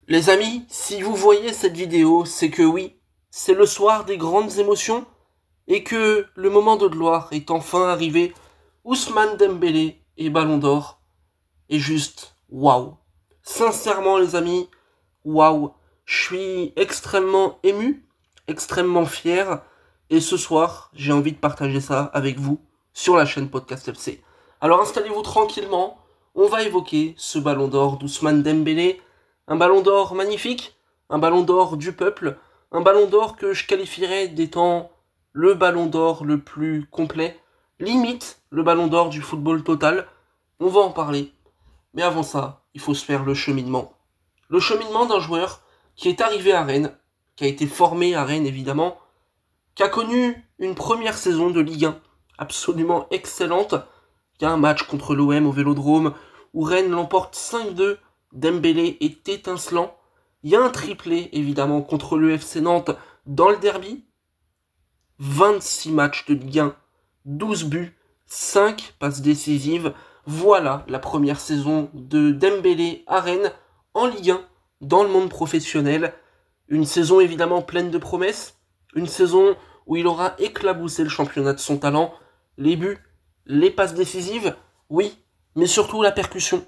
Les amis, si vous voyez cette vidéo, c'est que oui, c'est le soir des grandes émotions et que le moment de gloire est enfin arrivé. Ousmane Dembélé et Ballon d'Or est juste waouh. Sincèrement les amis, waouh. Je suis extrêmement ému, extrêmement fier et ce soir, j'ai envie de partager ça avec vous sur la chaîne Podcast FC. Alors installez-vous tranquillement, on va évoquer ce Ballon d'Or d'Ousmane Dembélé. Un ballon d'or magnifique, un ballon d'or du peuple, un ballon d'or que je qualifierais d'étant le ballon d'or le plus complet, limite le ballon d'or du football total. On va en parler. Mais avant ça, il faut se faire le cheminement. Le cheminement d'un joueur qui est arrivé à Rennes, qui a été formé à Rennes évidemment, qui a connu une première saison de Ligue 1 absolument excellente. Il y a un match contre l'OM au Vélodrome où Rennes l'emporte 5-2. Dembélé est étincelant. Il y a un triplé, évidemment, contre le FC Nantes dans le derby. 26 matchs de Ligue 1, 12 buts, 5 passes décisives. Voilà la première saison de Dembélé à Rennes en Ligue 1, dans le monde professionnel. Une saison évidemment pleine de promesses. Une saison où il aura éclaboussé le championnat de son talent. Les buts, les passes décisives, oui, mais surtout la percussion,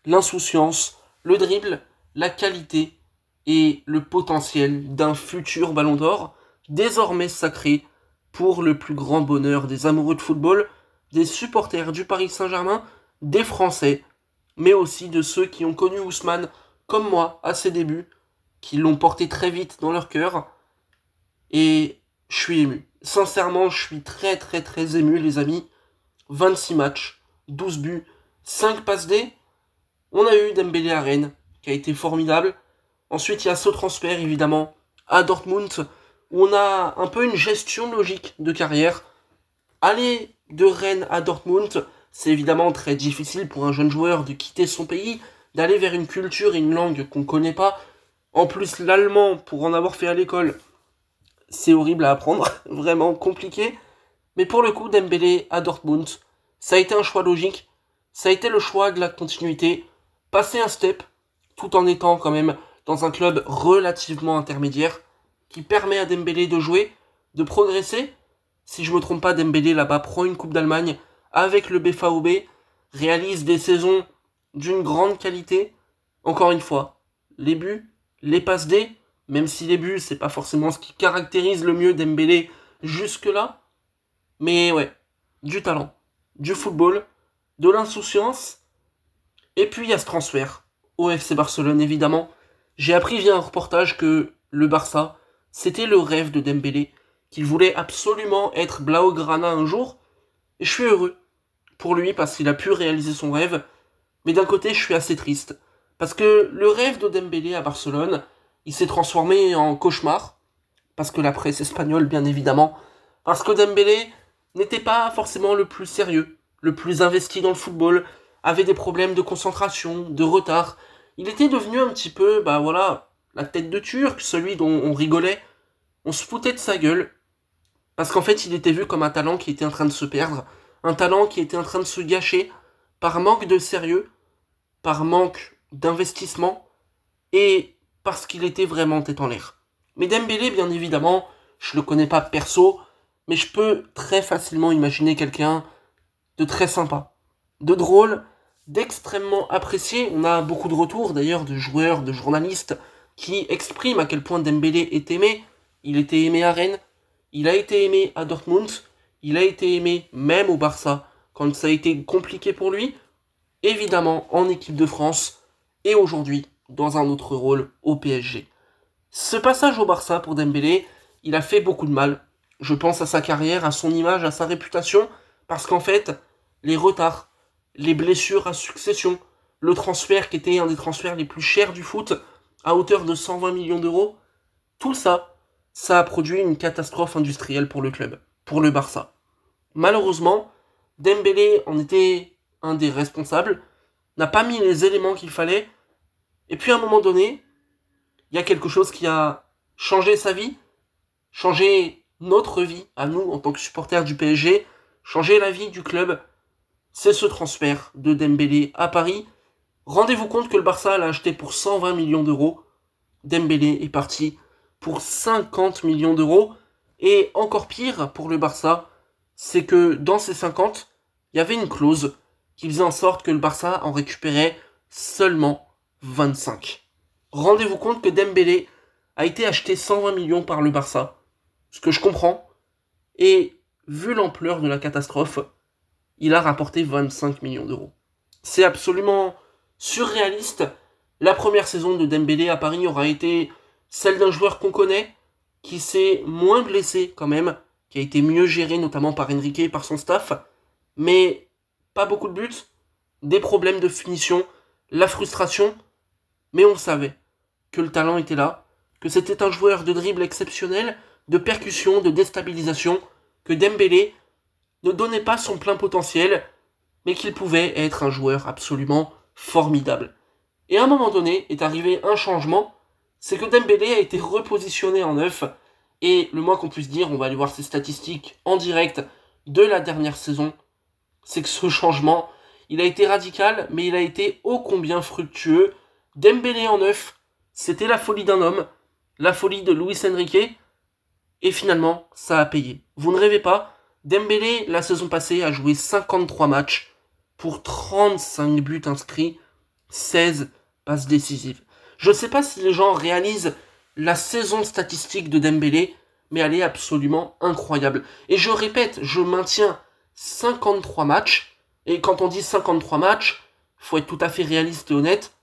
l'insouciance, le dribble, la qualité et le potentiel d'un futur ballon d'or, désormais sacré pour le plus grand bonheur des amoureux de football, des supporters du Paris Saint-Germain, des Français, mais aussi de ceux qui ont connu Ousmane, comme moi, à ses débuts, qui l'ont porté très vite dans leur cœur. Et je suis ému. Sincèrement, je suis très ému, les amis. 26 matchs, 12 buts, 5 passes D. On a eu Dembélé à Rennes, qui a été formidable. Ensuite, il y a ce transfert, évidemment, à Dortmund, où on a un peu une gestion logique de carrière. Aller de Rennes à Dortmund, c'est évidemment très difficile pour un jeune joueur de quitter son pays, d'aller vers une culture et une langue qu'on ne connaît pas. En plus, l'allemand, pour en avoir fait à l'école, c'est horrible à apprendre, vraiment compliqué. Mais pour le coup, Dembélé à Dortmund, ça a été un choix logique. Ça a été le choix de la continuité. Passer un step, tout en étant quand même dans un club relativement intermédiaire, qui permet à Dembélé de jouer, de progresser. Si je me trompe pas, Dembélé là-bas prend une Coupe d'Allemagne avec le BVB, réalise des saisons d'une grande qualité. Encore une fois, les buts, les passes D, même si les buts, c'est pas forcément ce qui caractérise le mieux Dembélé jusque-là. Mais ouais, du talent, du football, de l'insouciance. Et puis il y a ce transfert au FC Barcelone évidemment. J'ai appris via un reportage que le Barça, c'était le rêve de Dembélé, qu'il voulait absolument être Blaugrana un jour. Et je suis heureux pour lui parce qu'il a pu réaliser son rêve. Mais d'un côté, je suis assez triste. Parce que le rêve de Dembélé à Barcelone, il s'est transformé en cauchemar. Parce que la presse espagnole, bien évidemment. Parce que Dembélé n'était pas forcément le plus sérieux, le plus investi dans le football, avait des problèmes de concentration, de retard. Il était devenu un petit peu, la tête de Turc, celui dont on rigolait. On se foutait de sa gueule. Parce qu'en fait, il était vu comme un talent qui était en train de se perdre. Un talent qui était en train de se gâcher par manque de sérieux, par manque d'investissement et parce qu'il était vraiment tête en l'air. Mais Dembélé, bien évidemment, je le connais pas perso, mais je peux très facilement imaginer quelqu'un de très sympa, de drôle, d'extrêmement apprécié. On a beaucoup de retours d'ailleurs de joueurs, de journalistes qui expriment à quel point Dembélé est aimé. Il était aimé à Rennes, il a été aimé à Dortmund, il a été aimé même au Barça quand ça a été compliqué pour lui, évidemment en équipe de France et aujourd'hui dans un autre rôle au PSG. Ce passage au Barça pour Dembélé, il a fait beaucoup de mal. Je pense à sa carrière, à son image, à sa réputation, parce qu'en fait, les retards, les blessures à succession, le transfert qui était un des transferts les plus chers du foot, à hauteur de 120 millions d'euros, tout ça, ça a produit une catastrophe industrielle pour le club, pour le Barça. Malheureusement, Dembélé en était un des responsables, n'a pas mis les éléments qu'il fallait, et puis à un moment donné, il y a quelque chose qui a changé sa vie, changé notre vie à nous en tant que supporters du PSG, changé la vie du club. C'est ce transfert de Dembélé à Paris. Rendez-vous compte que le Barça l'a acheté pour 120 millions d'euros. Dembélé est parti pour 50 millions d'euros. Et encore pire pour le Barça, c'est que dans ces 50, il y avait une clause qui faisait en sorte que le Barça en récupérait seulement 25. Rendez-vous compte que Dembélé a été acheté 120 millions par le Barça, ce que je comprends, et vu l'ampleur de la catastrophe, il a rapporté 25 millions d'euros. C'est absolument surréaliste. La première saison de Dembélé à Paris aura été celle d'un joueur qu'on connaît, qui s'est moins blessé quand même, qui a été mieux géré notamment par Enrique et par son staff, mais pas beaucoup de buts, des problèmes de finition, la frustration, mais on savait que le talent était là, que c'était un joueur de dribble exceptionnel, de percussion, de déstabilisation, que Dembélé ne donnait pas son plein potentiel, mais qu'il pouvait être un joueur absolument formidable. Et à un moment donné est arrivé un changement, c'est que Dembélé a été repositionné en neuf, et le moins qu'on puisse dire, on va aller voir ses statistiques en direct de la dernière saison, c'est que ce changement, il a été radical, mais il a été ô combien fructueux. Dembélé en neuf, c'était la folie d'un homme, la folie de Luis Enrique, et finalement, ça a payé. Vous ne rêvez pas, Dembélé, la saison passée, a joué 53 matchs pour 35 buts inscrits, 16 passes décisives. Je ne sais pas si les gens réalisent la saison statistique de Dembélé, mais elle est absolument incroyable. Et je répète, je maintiens 53 matchs, et quand on dit 53 matchs, faut être tout à fait réaliste et honnête,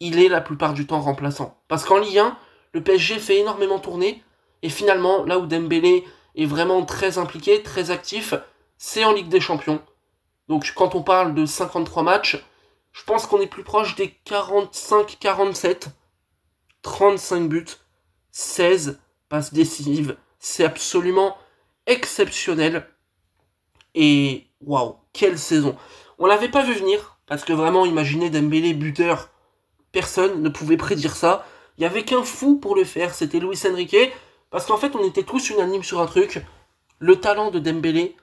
il est la plupart du temps remplaçant. Parce qu'en Ligue 1, le PSG fait énormément tourner, et finalement, là où Dembélé est vraiment très impliqué, très actif, c'est en Ligue des Champions. Donc quand on parle de 53 matchs, je pense qu'on est plus proche des 45-47, 35 buts, 16 passes décisives. C'est absolument exceptionnel. Et waouh, quelle saison. On l'avait pas vu venir, parce que vraiment, imaginer Dembélé buteur, personne ne pouvait prédire ça. Il n'y avait qu'un fou pour le faire, c'était Luis Enrique, parce qu'en fait, on était tous unanimes sur un truc. Le talent de Dembélé,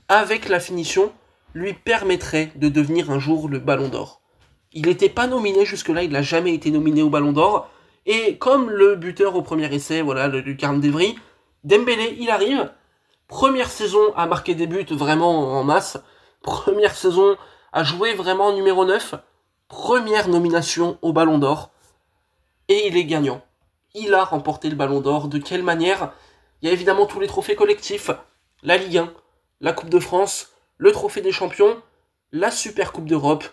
avec la finition, lui permettrait de devenir un jour le Ballon d'Or. Il n'était pas nominé jusque-là, il n'a jamais été nominé au Ballon d'Or. Et comme le buteur au premier essai, voilà, le Lucarne d'Evry, Dembélé, il arrive. Première saison à marquer des buts vraiment en masse. Première saison à jouer vraiment numéro 9. Première nomination au Ballon d'Or. Et il est gagnant. Il a remporté le Ballon d'Or. De quelle manière? Il y a évidemment tous les trophées collectifs. La Ligue 1, la Coupe de France, le Trophée des Champions, la Super Coupe d'Europe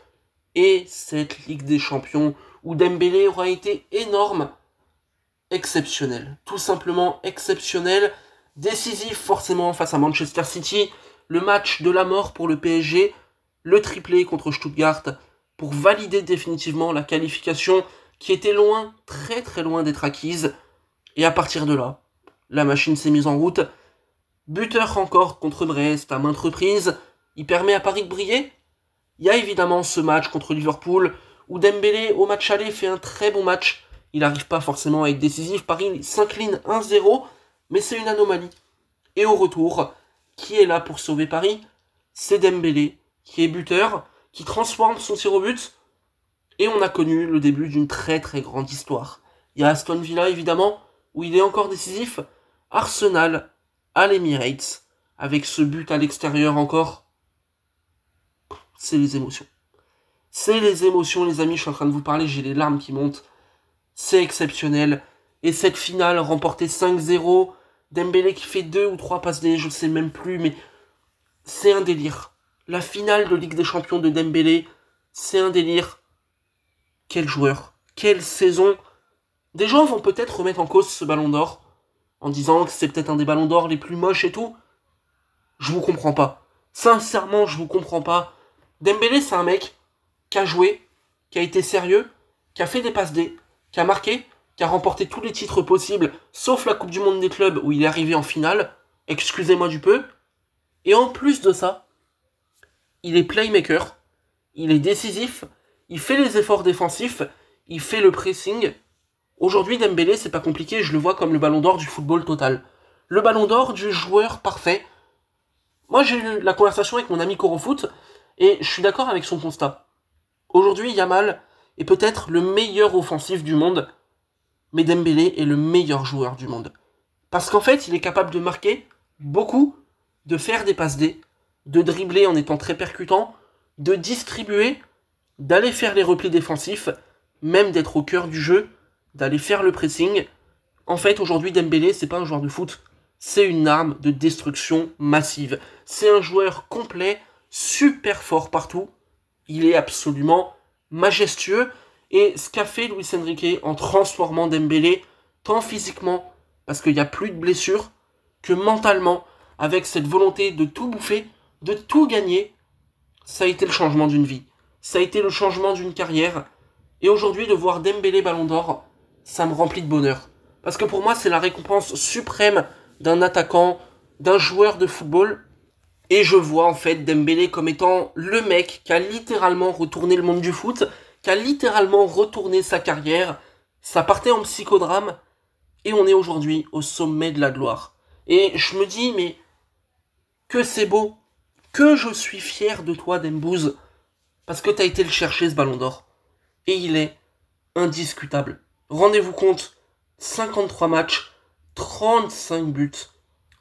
et cette Ligue des Champions où Dembélé aura été énorme, exceptionnel, tout simplement exceptionnel, décisif forcément face à Manchester City, le match de la mort pour le PSG, le triplé contre Stuttgart pour valider définitivement la qualification qui était loin, très très loin d'être acquise, et à partir de là, la machine s'est mise en route. Buteur encore contre Brest à maintes reprises, il permet à Paris de briller. Il y a évidemment ce match contre Liverpool, où Dembélé au match aller fait un très bon match. Il n'arrive pas forcément à être décisif, Paris s'incline 1-0, mais c'est une anomalie. Et au retour, qui est là pour sauver Paris? C'est Dembélé, qui est buteur, qui transforme son tir au but, et on a connu le début d'une très très grande histoire. Il y a Aston Villa évidemment, où il est encore décisif, Arsenal à l'Emirates, avec ce but à l'extérieur encore, c'est les émotions. C'est les émotions, les amis, je suis en train de vous parler, j'ai les larmes qui montent. C'est exceptionnel. Et cette finale remportée 5-0, Dembélé qui fait 2 ou 3 passes D, je sais même plus, mais c'est un délire. La finale de Ligue des Champions de Dembélé, c'est un délire. Quel joueur, quelle saison. Des gens vont peut-être remettre en cause ce Ballon d'Or, en disant que c'est peut-être un des Ballons d'Or les plus moches et tout. Je vous comprends pas. Sincèrement, je vous comprends pas. Dembélé, c'est un mec qui a joué, qui a été sérieux, qui a fait des passes D, qui a marqué, qui a remporté tous les titres possibles, sauf la Coupe du Monde des clubs où il est arrivé en finale, excusez-moi du peu. Et en plus de ça, il est playmaker, il est décisif, il fait les efforts défensifs, il fait le pressing. Aujourd'hui, Dembélé, c'est pas compliqué, je le vois comme le Ballon d'Or du football total. Le Ballon d'Or du joueur parfait. Moi, j'ai eu la conversation avec mon ami Corofoot, et je suis d'accord avec son constat. Aujourd'hui, Yamal est peut-être le meilleur offensif du monde, mais Dembélé est le meilleur joueur du monde. Parce qu'en fait, il est capable de marquer beaucoup, de faire des passes D, de dribbler en étant très percutant, de distribuer, d'aller faire les replis défensifs, même d'être au cœur du jeu, d'aller faire le pressing. En fait, aujourd'hui, Dembélé, c'est pas un joueur de foot, c'est une arme de destruction massive. C'est un joueur complet, super fort partout. Il est absolument majestueux. Et ce qu'a fait Luis Enrique en transformant Dembélé, tant physiquement, parce qu'il n'y a plus de blessures, que mentalement, avec cette volonté de tout bouffer, de tout gagner, ça a été le changement d'une vie. Ça a été le changement d'une carrière. Et aujourd'hui, de voir Dembélé Ballon d'Or, ça me remplit de bonheur. Parce que pour moi, c'est la récompense suprême d'un attaquant, d'un joueur de football. Et je vois en fait Dembélé comme étant le mec qui a littéralement retourné le monde du foot, qui a littéralement retourné sa carrière. Ça partait en psychodrame, et on est aujourd'hui au sommet de la gloire. Et je me dis, mais que c'est beau, que je suis fier de toi Dembouz, parce que t'as été le chercher ce Ballon d'Or. Et il est indiscutable. Rendez-vous compte, 53 matchs, 35 buts,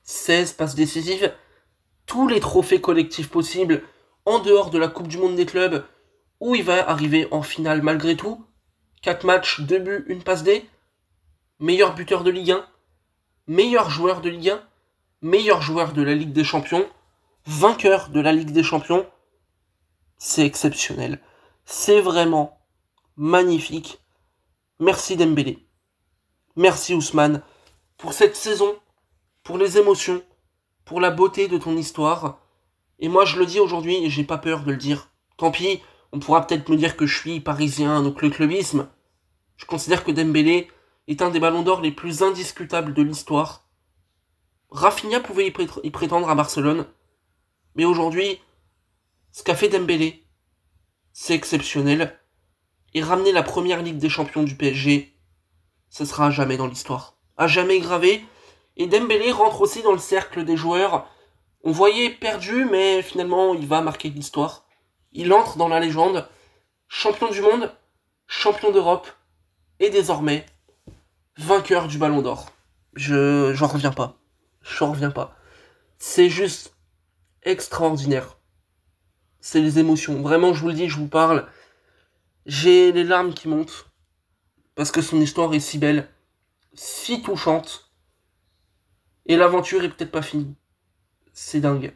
16 passes décisives, tous les trophées collectifs possibles, en dehors de la Coupe du Monde des clubs, où il va arriver en finale malgré tout. 4 matchs, 2 buts, 1 passe D, meilleur buteur de Ligue 1, meilleur joueur de Ligue 1, meilleur joueur de la Ligue des Champions, vainqueur de la Ligue des Champions. C'est exceptionnel. C'est vraiment magnifique. Merci Dembélé. Merci Ousmane pour cette saison, pour les émotions, pour la beauté de ton histoire. Et moi je le dis aujourd'hui et j'ai pas peur de le dire. Tant pis, on pourra peut-être me dire que je suis parisien, donc le clubisme. Je considère que Dembélé est un des ballons d'or les plus indiscutables de l'histoire. Rafinha pouvait y prétendre à Barcelone. Mais aujourd'hui, ce qu'a fait Dembélé, c'est exceptionnel. Et ramener la première Ligue des Champions du PSG, ce sera à jamais dans l'histoire. À jamais gravé. Et Dembélé rentre aussi dans le cercle des joueurs. On voyait perdu, mais finalement, il va marquer l'histoire. Il entre dans la légende. Champion du monde, champion d'Europe, et désormais, vainqueur du Ballon d'Or. J'en reviens pas. J'en reviens pas. C'est juste extraordinaire. C'est les émotions. Vraiment, je vous le dis, je vous parle. J'ai les larmes qui montent. Parce que son histoire est si belle, si touchante. Et l'aventure est peut-être pas finie. C'est dingue.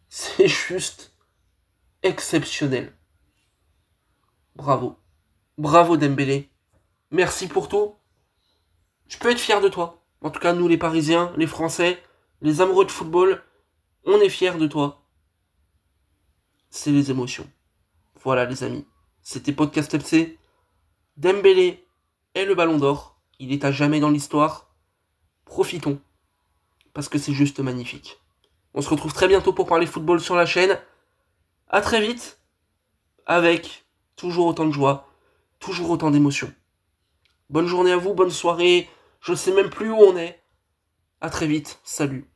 C'est juste exceptionnel. Bravo. Bravo Dembélé. Merci pour tout. Je peux être fier de toi. En tout cas, nous les Parisiens, les Français, les amoureux de football, on est fiers de toi. C'est les émotions. Voilà les amis. C'était Podcast FC. Dembélé est le Ballon d'Or. Il est à jamais dans l'histoire. Profitons. Parce que c'est juste magnifique. On se retrouve très bientôt pour parler football sur la chaîne. À très vite. Avec toujours autant de joie. Toujours autant d'émotions. Bonne journée à vous, bonne soirée. Je sais même plus où on est. À très vite. Salut.